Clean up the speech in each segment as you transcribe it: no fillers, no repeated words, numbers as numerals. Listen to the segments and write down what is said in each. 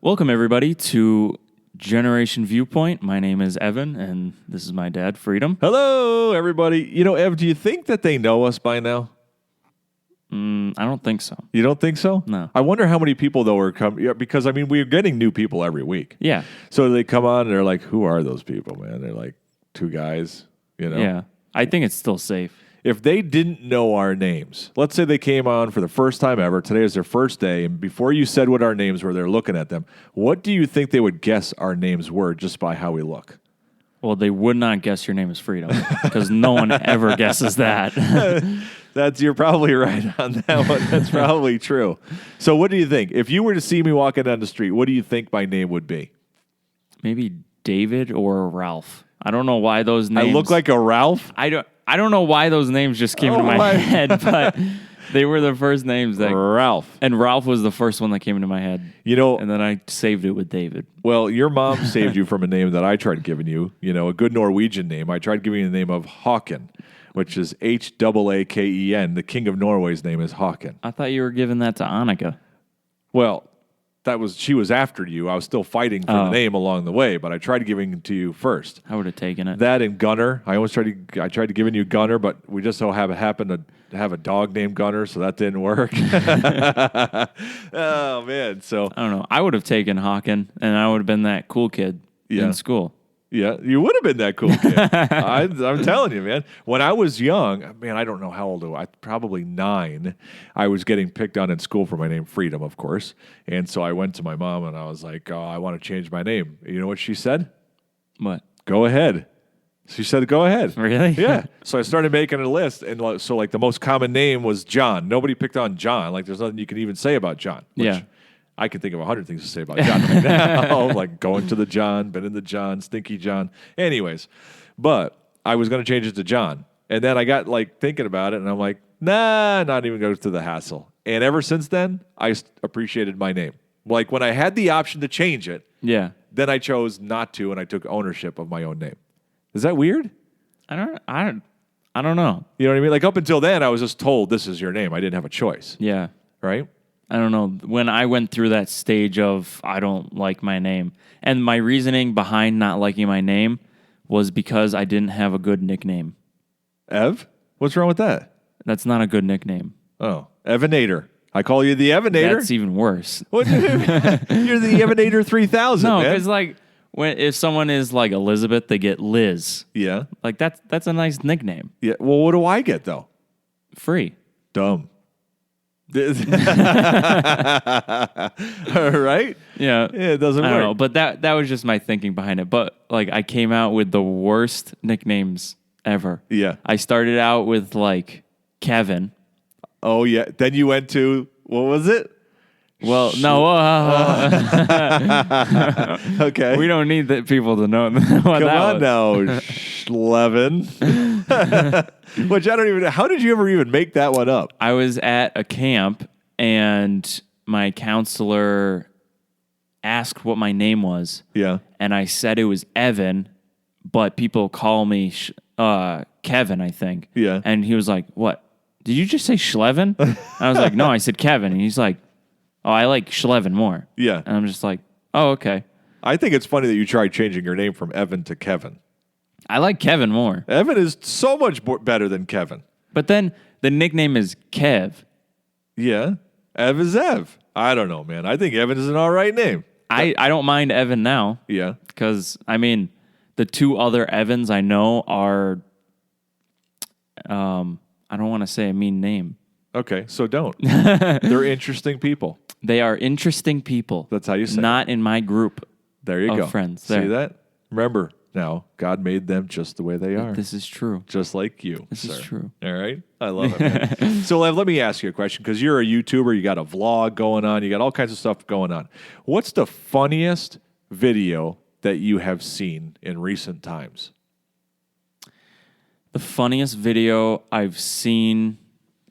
Welcome, everybody, to Generation Viewpoint. My name is Evan, and this is my dad, Freedom. Hello, everybody. You know, Ev, do you think that they know us by now? I don't think so. You don't think so? No. I wonder how many people, though, are coming. Because, I mean, we're getting new people every week. Yeah. So they come on, and they're like, who are those people, man? They're like two guys, you know? Yeah. I think it's still safe. If they didn't know our names, let's say they came on for the first time ever, today is their first day, and before you said what our names were, they're looking at them. What do you think they would guess our names were just by how we look? Well, they would not guess your name is Freedom, because no one ever guesses that. You're probably right on that one. That's probably true. So what do you think? If you were to see me walking down the street, what do you think my name would be? Maybe David or Ralph. I don't know why those names... I look like a Ralph? I don't know why those names just came into my head, but they were the first names that... Ralph. And Ralph was the first one that came into my head. You know... And then I saved it with David. Well, your mom saved you from a name that I tried giving you, a good Norwegian name. I tried giving you the name of Håkon, which is H-A-A-K-E-N. The king of Norway's name is Håkon. I thought you were giving that to Annika. Well... she was after you. I was still fighting for the name along the way, but I tried giving it to you first. I would have taken it. That and Gunner. I tried to giving you Gunner, but we just so happened to have a dog named Gunner, so that didn't work. Oh man, so I don't know. I would have taken Håkon, and I would have been that cool kid in school. Yeah, you would have been that cool kid. I'm telling you, man. When I was young, man, I don't know how old I was. Probably 9. I was getting picked on in school for my name, Freedom, of course. And so I went to my mom and I was like, "Oh, I want to change my name." You know what she said? What? Go ahead. She said, "Go ahead." Really? Yeah. So I started making a list, and so the most common name was John. Nobody picked on John. Like there's nothing you can even say about John. Yeah. I can think of 100 things to say about John right now, like going to the John, been in the John, Stinky John. Anyways, but I was going to change it to John. And then I got thinking about it, and I'm like, nah, not even go through the hassle. And ever since then, I appreciated my name. Like when I had the option to change it, then I chose not to, and I took ownership of my own name. Is that weird? I don't know. You know what I mean? Like up until then, I was just told this is your name. I didn't have a choice. Yeah. Right? I don't know. When I went through that stage of I don't like my name, and my reasoning behind not liking my name was because I didn't have a good nickname. Ev? What's wrong with that? That's not a good nickname. Oh, Evanator. I call you the Evanator? That's even worse. What do you mean? You're the Evanator 3000, No, man. because if someone is like Elizabeth, they get Liz. Yeah. Like that's a nice nickname. Yeah. Well, what do I get, though? Free. Dumb. All right? Yeah. It doesn't work. I don't know, but that was just my thinking behind it. But I came out with the worst nicknames ever. Yeah. I started out with Kevin. Oh, yeah. Then you went to, what was it? Well, no. Okay. We don't need people to know what Come that on was. now, Schlevin. Which I don't even know. How did you ever even make that one up? I was at a camp, and my counselor asked what my name was. Yeah. And I said it was Evan, but people call me Kevin, I think. Yeah. And he was like, "What? Did you just say Schlevin?" I was like, "No, I said Kevin." And he's like, "Oh, I like Schlevin more." Yeah. And I'm just like, "Oh, okay." I think it's funny that you tried changing your name from Evan to Kevin. I like Kevin more. Evan is so much better than Kevin. But then the nickname is Kev. Yeah. Ev is Ev. I don't know, man. I think Evan is an all right name. I don't mind Evan now. Yeah. Because, the two other Evans I know are, I don't want to say a mean name. Okay, so don't. They're interesting people. They are interesting people. That's how you say Not in my group There you of go. friends. See There. that? Remember, now, God made them just the way they are. This is true. Just like you. This is true. All right? I love it, man. So, Lev, let me ask you a question, because you're a YouTuber. You got a vlog going on. You got all kinds of stuff going on. What's the funniest video that you have seen in recent times? The funniest video I've seen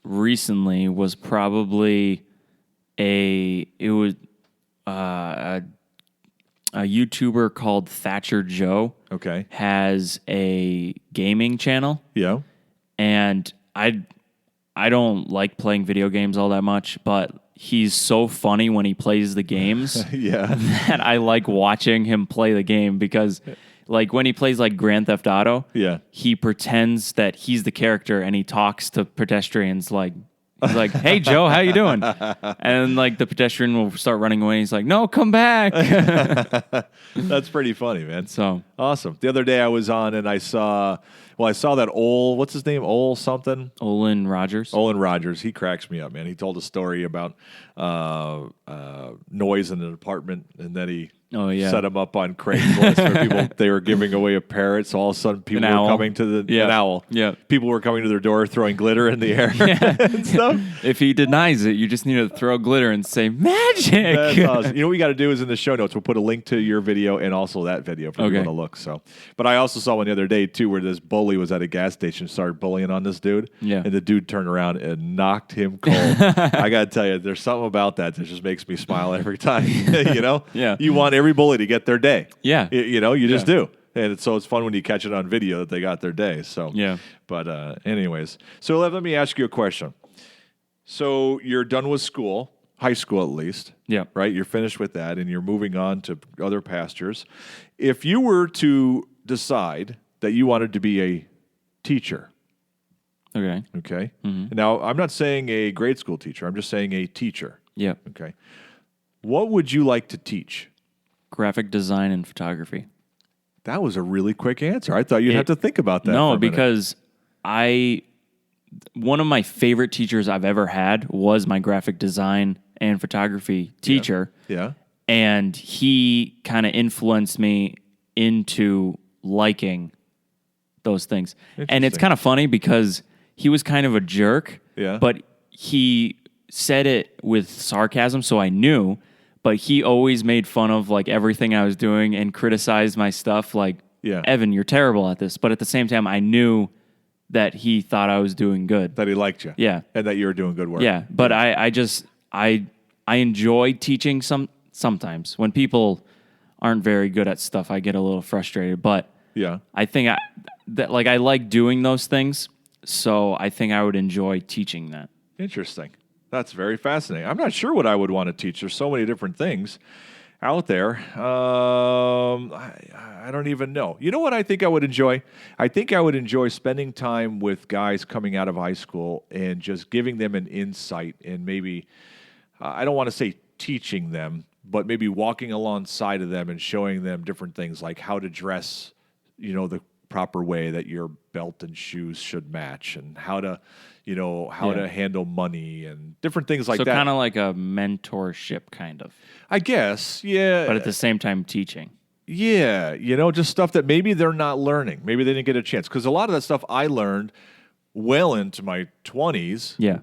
recently was probably a YouTuber called Thatcher Joe. Okay. Has a gaming channel. Yeah. And I don't like playing video games all that much, but he's so funny when he plays the games Yeah. that I like watching him play the game because, like, when he plays like Grand Theft Auto, Yeah. he pretends that he's the character and he talks to pedestrians like. He's like, "Hey Joe, how you doing?" And like the pedestrian will start running away. And he's like, "No, come back." That's pretty funny, man. So Awesome. The other day I was on and I saw that what's his name? Something? Olin Rogers. Olin Rogers. He cracks me up, man. He told a story about noise in an apartment, and then he set him up on Craigslist for people. They were giving away a parrot, so all of a sudden people were coming to an owl. Yeah. People were coming to their door throwing glitter in the air and stuff. If he denies it, you just need to throw glitter and say magic. That's awesome. You know what we got to do is in the show notes, we'll put a link to your video and also that video for people to look. So, but I also saw one the other day too, where this bully was at a gas station, started bullying on this dude. Yeah. And the dude turned around and knocked him cold. I got to tell you, there's something about that just makes me smile every time. You know? Yeah. You want every bully to get their day. Yeah. You just do. And so it's fun when you catch it on video that they got their day. So, yeah. But anyways, so let me ask you a question. So you're done with school, high school at least. Yeah. Right? You're finished with that and you're moving on to other pastures. If you were to decide that you wanted to be a teacher. Okay. Mm-hmm. Now, I'm not saying a grade school teacher. I'm just saying a teacher. Yeah. Okay. What would you like to teach? Graphic design and photography. That was a really quick answer. I thought you'd have to think about that. No, because one of my favorite teachers I've ever had was my graphic design and photography teacher. Yeah. And he kind of influenced me into liking those things. And it's kind of funny because he was kind of a jerk, but he said it with sarcasm, so I knew. But he always made fun of like everything I was doing and criticized my stuff. Like, Evan, you're terrible at this. But at the same time, I knew that he thought I was doing good. That he liked you. Yeah. And that you were doing good work. Yeah. But I enjoy teaching sometimes. When people aren't very good at stuff, I get a little frustrated. But I think I like doing those things. So I think I would enjoy teaching that. Interesting. That's very fascinating. I'm not sure what I would want to teach. There's so many different things out there. I don't even know. You know what I think I would enjoy? I think I would enjoy spending time with guys coming out of high school and just giving them an insight and maybe, I don't want to say teaching them, but maybe walking alongside of them and showing them different things like how to dress, the proper way that your belt and shoes should match and how to to handle money and different things like that. So kind of like a mentorship kind of. I guess, yeah. But at the same time teaching. Yeah, just stuff that maybe they're not learning. Maybe they didn't get a chance. Because a lot of that stuff I learned well into my 20s. Yeah.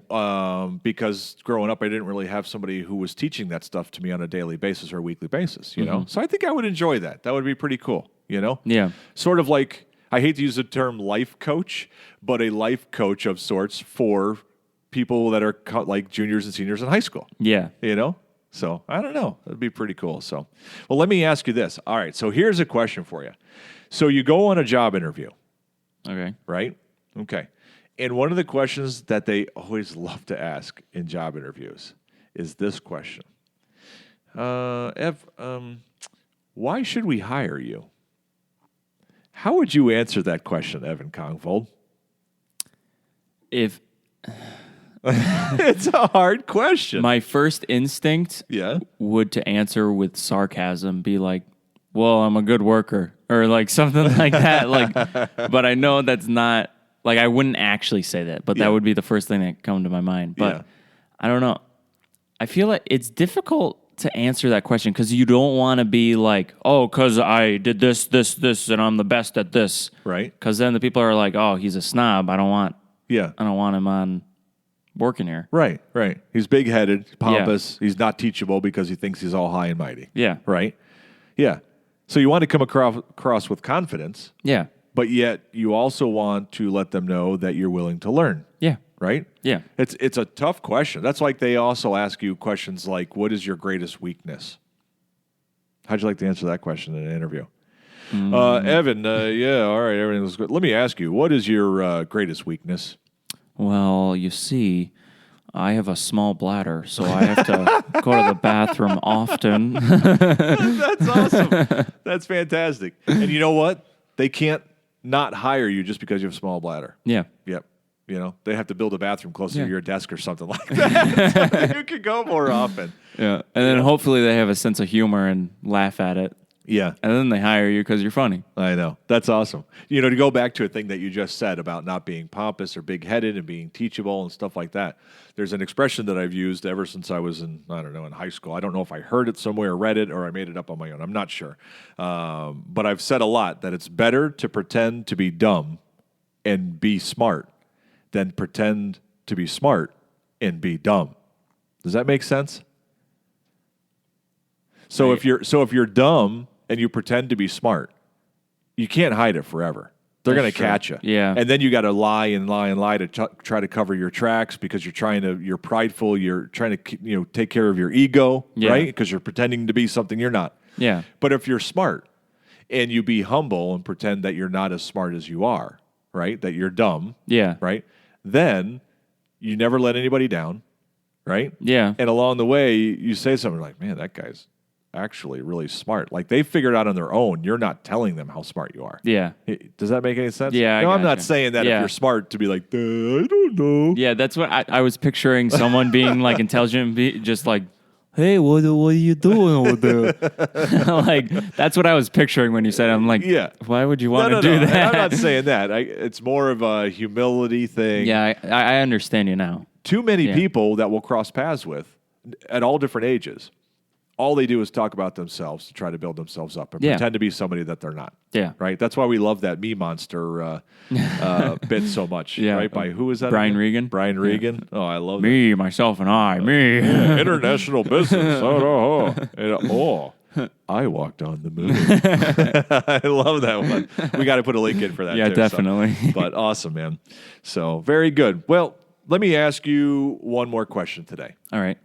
Because growing up, I didn't really have somebody who was teaching that stuff to me on a daily basis or a weekly basis, know? So I think I would enjoy that. That would be pretty cool, Yeah. Sort of like, I hate to use the term life coach, but a life coach of sorts for people that are like juniors and seniors in high school. Yeah. So I don't know. That'd be pretty cool. So, well, let me ask you this. All right. So here's a question for you. So you go on a job interview. Okay. Right? Okay. And one of the questions that they always love to ask in job interviews is this question. Ev, why should we hire you? How would you answer that question, Evan Kongvold? If it's a hard question. My first instinct would to answer with sarcasm, be like, well, I'm a good worker, or like something like that. But I know that's not, like, I wouldn't actually say that, but that would be the first thing that come to my mind. But I don't know. I feel like it's difficult to answer that question because you don't want to be like, oh, because I did this, and I'm the best at this. Right. Because then the people are like, oh, he's a snob. I don't want him on working here. Right. He's big-headed, pompous. He's not teachable because he thinks he's all high and mighty. Yeah. Right? Yeah. So you want to come across with confidence. Yeah. But yet you also want to let them know that you're willing to learn. Yeah. Right? Yeah. It's a tough question. That's like they also ask you questions like, what is your greatest weakness? How'd you like to answer that question in an interview? Evan, all right, everything was good. Let me ask you, what is your greatest weakness? Well, you see, I have a small bladder, so I have to go to the bathroom often. That's awesome. That's fantastic. And you know what? They can't not hire you just because you have a small bladder. Yeah. Yep. You know, they have to build a bathroom closer to your desk or something like that. So you can go more often. Yeah. And then hopefully they have a sense of humor and laugh at it. Yeah. And then they hire you because you're funny. I know. That's awesome. You know, to go back to a thing that you just said about not being pompous or big-headed and being teachable and stuff like that, there's an expression that I've used ever since I was in high school. I don't know if I heard it somewhere or read it or I made it up on my own. I'm not sure. But I've said a lot that it's better to pretend to be dumb and be smart than pretend to be smart and be dumb. Does that make sense? So if you're dumb and you pretend to be smart, you can't hide it forever. They're going to catch you. Yeah. And then you got to lie to try to cover your tracks because you're prideful. You're trying to, take care of your ego, right? Because you're pretending to be something you're not. Yeah. But if you're smart and you be humble and pretend that you're not as smart as you are, right? That you're dumb. Yeah. Right? Then you never let anybody down, right? Yeah. And along the way, you say something like, man, that guy's actually really smart. Like they figured out on their own. You're not telling them how smart you are. Yeah. Does that make any sense? Yeah. No, I'm not saying that if you're smart to be like, I don't know. Yeah, that's what I was picturing someone being like intelligent, just like, hey, what are you doing over there? Like, that's what I was picturing when you said it. I'm like, why would you want to do that? I'm not saying that. It's more of a humility thing. Yeah, I understand you now. Too many people that we'll cross paths with at all different ages, all they do is talk about themselves to try to build themselves up and pretend to be somebody that they're not. Yeah. Right? That's why we love that Me Monster bit so much. Yeah. Right? By who is that? Brian again? Regan. Brian Regan. Oh, I love me, myself, and I. Me. International business. I walked on the moon. I love that one. We got to put a link in for that. Yeah, too, definitely. But awesome, man. So very good. Well, let me ask you one more question today. All right.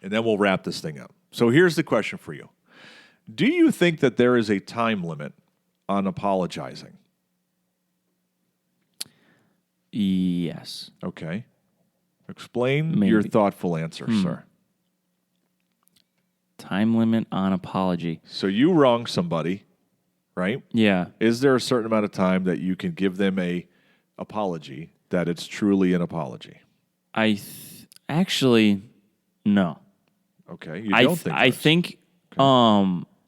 And then we'll wrap this thing up. So here's the question for you. Do you think that there is a time limit on apologizing? Yes. Okay. Explain your thoughtful answer, sir. Time limit on apology. So you wrong somebody, right? Yeah. Is there a certain amount of time that you can give them a apology that it's truly an apology? Actually, no. Okay. You don't think I think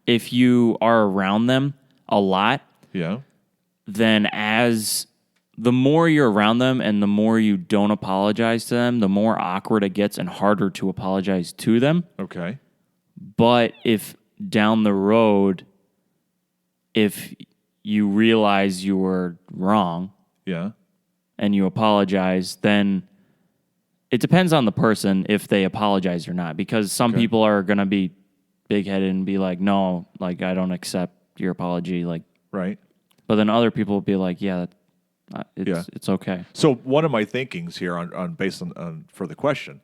if you are around them a lot, then the more you're around them and the more you don't apologize to them, the more awkward it gets and harder to apologize to them. Okay. But if down the road, if you realize you were wrong and you apologize, then it depends on the person if they apologize or not, because some people are going to be big-headed and be like, no, like, I don't accept your apology. Like, right. But then other people will be like, it's okay. So one of my thinkings here on based on for the question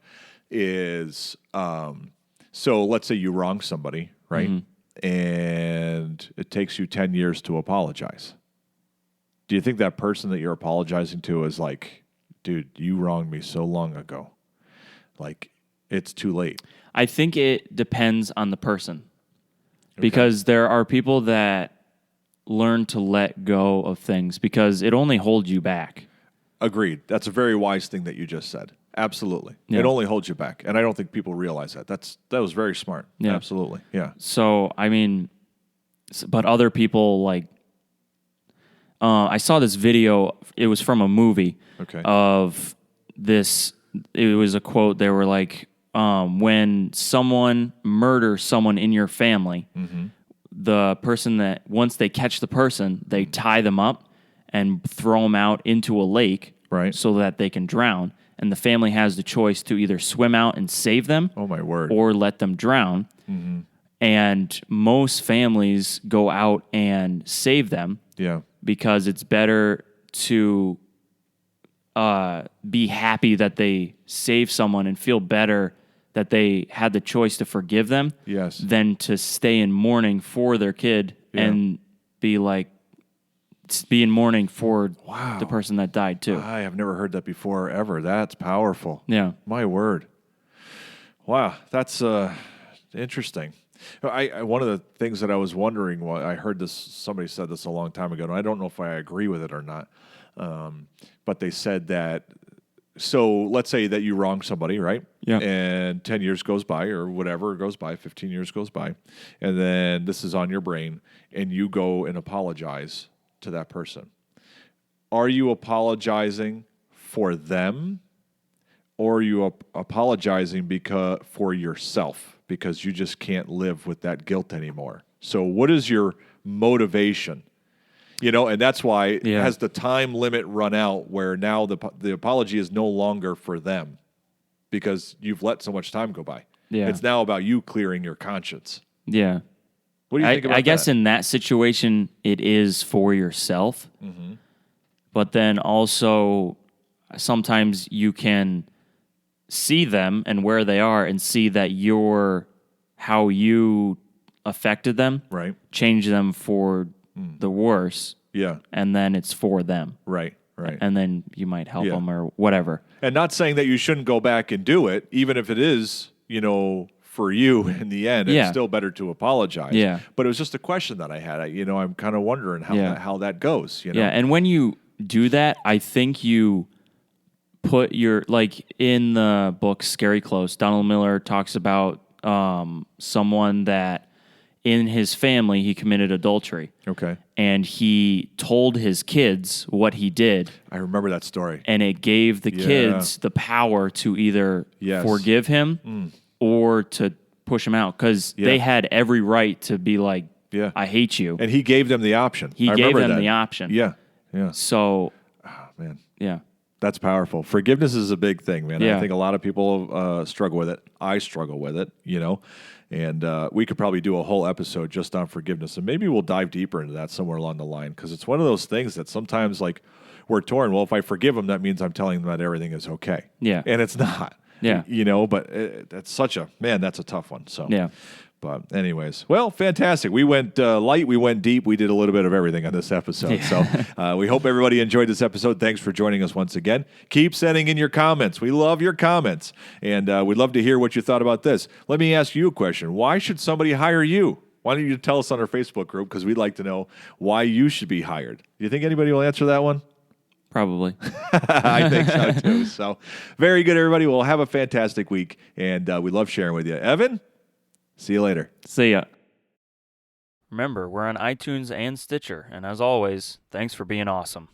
is, so let's say you wrong somebody, right? Mm-hmm. And it takes you 10 years to apologize. Do you think that person that you're apologizing to is like, dude, you wronged me so long ago. Like, it's too late. I think it depends on the person. Because there are people that learn to let go of things because it only holds you back. Agreed. That's a very wise thing that you just said. Absolutely. Yeah. It only holds you back. And I don't think people realize that. That was very smart. Yeah. Absolutely. Yeah. So, I mean, but other people, like, I saw this video. It was from a movie of this. It was a quote. They were like, when someone murders someone in your family, the person that, once they catch the person, they tie them up and throw them out into a lake so that they can drown. And the family has the choice to either swim out and save them or let them drown. Mm-hmm. And most families go out and save them because it's better to be happy that they saved someone and feel better that they had the choice to forgive them than to stay in mourning for their kid and be like, be in mourning for the person that died too. I have never heard that before ever. That's powerful. Yeah. My word. Wow, that's interesting. One of the things that I was wondering, I heard this, somebody said this a long time ago, and I don't know if I agree with it or not, but they said that, so let's say that you wrong somebody, right? Yeah. And 10 years goes by or whatever goes by, 15 years goes by, and then this is on your brain, and you go and apologize to that person. Are you apologizing for them, or are you apologizing for yourself because you just can't live with that guilt anymore? So what is your motivation? And that's why has the time limit run out where now the apology is no longer for them because you've let so much time go by. Yeah. It's now about you clearing your conscience. Yeah. What do you think about that? I guess in that situation, it is for yourself. Mm-hmm. But then also sometimes you can see them and where they are and see that how you affected them, right? Change them for the worse. Yeah. And then it's for them. Right. And then you might help them or whatever. And not saying that you shouldn't go back and do it, even if it is, for you in the end, it's still better to apologize. Yeah. But it was just a question that I had. I'm kind of wondering how that goes. Yeah. And when you do that, I think you put in the book Scary Close, Donald Miller talks about someone that in his family he committed adultery. Okay. And he told his kids what he did. I remember that story. And it gave the kids the power to either forgive him or to push him out because they had every right to be like, I hate you. And he gave them the option. He gave them the option. Yeah. So, man. Yeah. That's powerful. Forgiveness is a big thing, man. Yeah. I think a lot of people struggle with it. I struggle with it, and we could probably do a whole episode just on forgiveness, and maybe we'll dive deeper into that somewhere along the line because it's one of those things that sometimes we're torn. Well, if I forgive them, that means I'm telling them that everything is okay. Yeah. And it's not. Yeah. But that's that's a tough one. So yeah. But anyways, well, fantastic. We went light, we went deep, we did a little bit of everything on this episode. Yeah. So we hope everybody enjoyed this episode. Thanks for joining us once again. Keep sending in your comments. We love your comments, and we'd love to hear what you thought about this. Let me ask you a question. Why should somebody hire you? Why don't you tell us on our Facebook group, because we'd like to know why you should be hired. Do you think anybody will answer that one? Probably. I think so, too. So very good, everybody. Well, have a fantastic week, and we love sharing with you. Evan? See you later. See ya. Remember, we're on iTunes and Stitcher, and as always, thanks for being awesome.